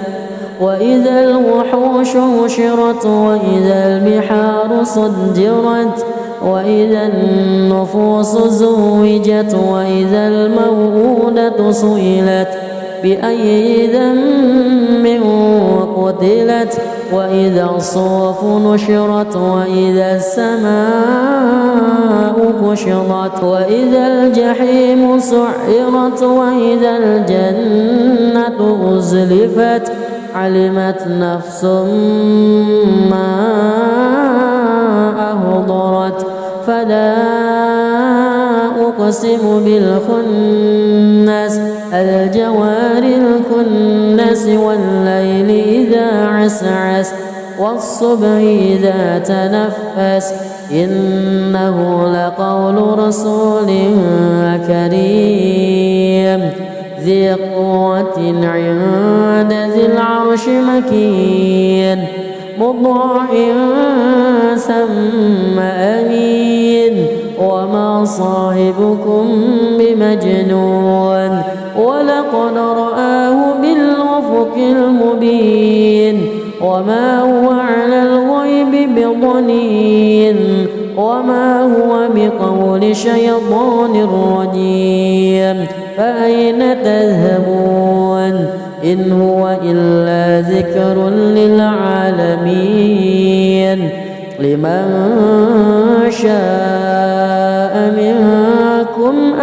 وإذا الوحوش حشرت وإذا البحار سجرت وإذا النفوس زوجت وإذا الموءودة سئلت بأي ذنب قتلت وإذا الصحف نشرت وإذا السماء كشطت وإذا الجحيم سعرت وإذا الجنة أزلفت علمت نفس ما أهضرت فلا أقسم بالخنس الجوار الكنس والليل إذا عسعس والصبح إذا تنفس إنه لقول رسول كريم ذي قوة عند ذي العرش مكين مطاع ثم أمين وما صاحبكم بمجنون ولقد رآه بالأفق المبين وما هو على الغيب بضنين وما هو بقول شيطان رجيم فأين تذهبون إن هو إلا ذكر للعالمين لمن شاء منكم